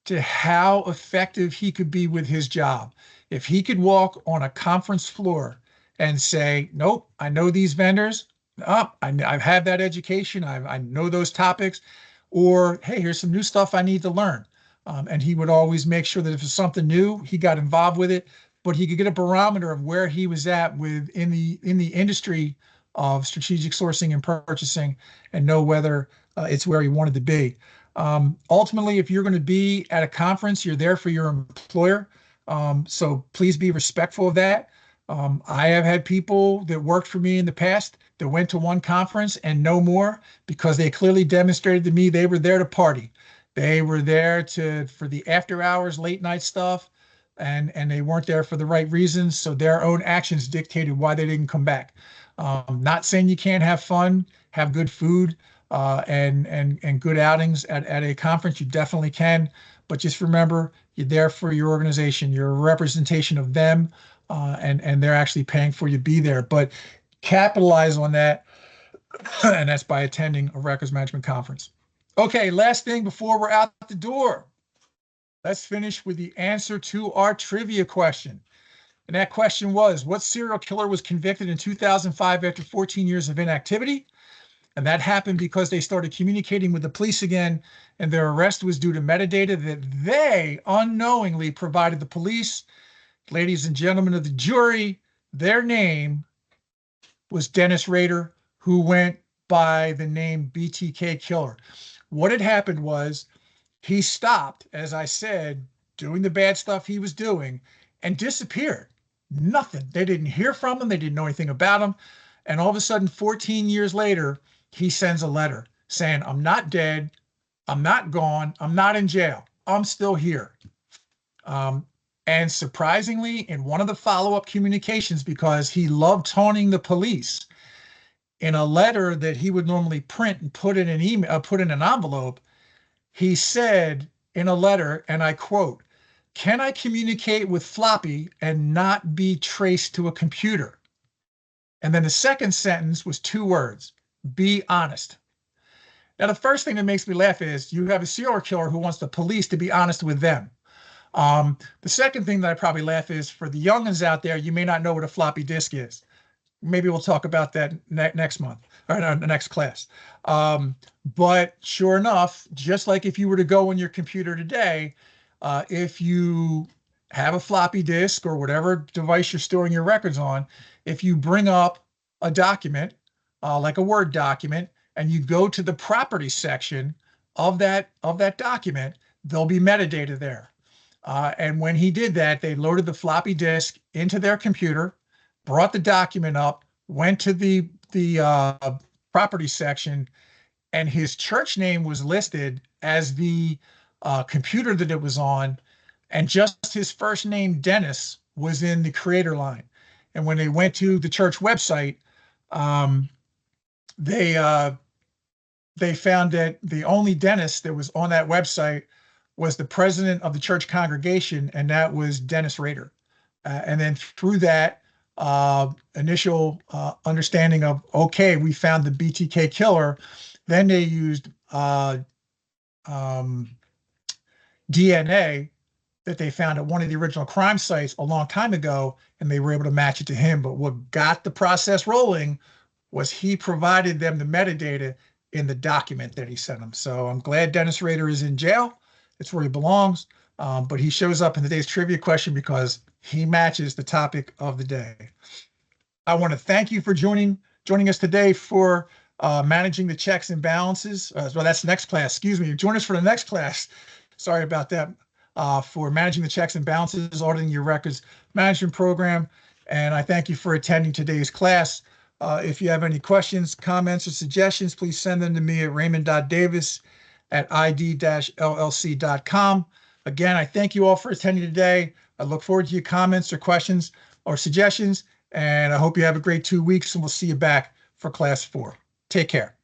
to how effective he could be with his job. If he could walk on a conference floor and say, nope, I know these vendors. I've had that education. I know those topics. Or, hey, here's some new stuff I need to learn. And he would always make sure that if it's something new, he got involved with it, but he could get a barometer of where he was at in the industry of strategic sourcing and purchasing and know whether it's where he wanted to be. Ultimately, if you're going to be at a conference, you're there for your employer. So please be respectful of that. I have had people that worked for me in the past that went to one conference and no more because they clearly demonstrated to me they were there to party. They were there for the after hours, late night stuff, and they weren't there for the right reasons. So their own actions dictated why they didn't come back. Not saying you can't have fun, have good food, and good outings at a conference. You definitely can, but just remember you're there for your organization. You're a representation of them, and they're actually paying for you to be there. But capitalize on that, and that's by attending a records management conference. Okay, last thing before we're out the door. Let's finish with the answer to our trivia question. And that question was, what serial killer was convicted in 2005 after 14 years of inactivity? And that happened because they started communicating with the police again, and their arrest was due to metadata that they unknowingly provided the police. Ladies and gentlemen of the jury, their name was Dennis Rader, who went by the name BTK Killer. What had happened was he stopped, as I said, doing the bad stuff he was doing and disappeared. Nothing. They didn't hear from him. They didn't know anything about him. And all of a sudden, 14 years later, he sends a letter saying, I'm not dead. I'm not gone. I'm not in jail. I'm still here. And surprisingly, in one of the follow-up communications, because he loved taunting the police, in a letter that he would normally print and put in an email, put in an envelope, he said in a letter, and I quote, "Can I communicate with floppy and not be traced to a computer?" And then the second sentence was 2 words, "Be honest." Now, the first thing that makes me laugh is you have a serial killer who wants the police to be honest with them. The second thing that I probably laugh is for the youngins out there, you may not know what a floppy disk is. Maybe we'll talk about that next month or the next class. But sure enough, just like if you were to go on your computer today, if you have a floppy disk or whatever device you're storing your records on, if you bring up a document, like a Word document, and you go to the property section of that document, there'll be metadata there. And when he did that, they loaded the floppy disk into their computer, brought the document up, went to the property section, and his church name was listed as the computer that it was on, and just his first name, Dennis, was in the creator line. And when they went to the church website, they found that the only Dennis that was on that website was the president of the church congregation, and that was Dennis Rader. And then through that initial understanding of, okay, we found the BTK killer, then they used DNA that they found at one of the original crime sites a long time ago, and they were able to match it to him. But what got the process rolling was he provided them the metadata in the document that he sent them. So I'm glad Dennis Rader is in jail. It's where he belongs. But he shows up in today's trivia question because he matches the topic of the day. I want to thank you for joining us today for managing the checks and balances. Well, that's the next class. Excuse me. Join us for the next class. Sorry about that. For managing the checks and balances, auditing your records management program. And I thank you for attending today's class. If you have any questions, comments, or suggestions, please send them to me at raymond.davis@id-llc.com. Again, I thank you all for attending today. I look forward to your comments or questions or suggestions, and I hope you have a great 2 weeks, and we'll see you back for class 4. Take care.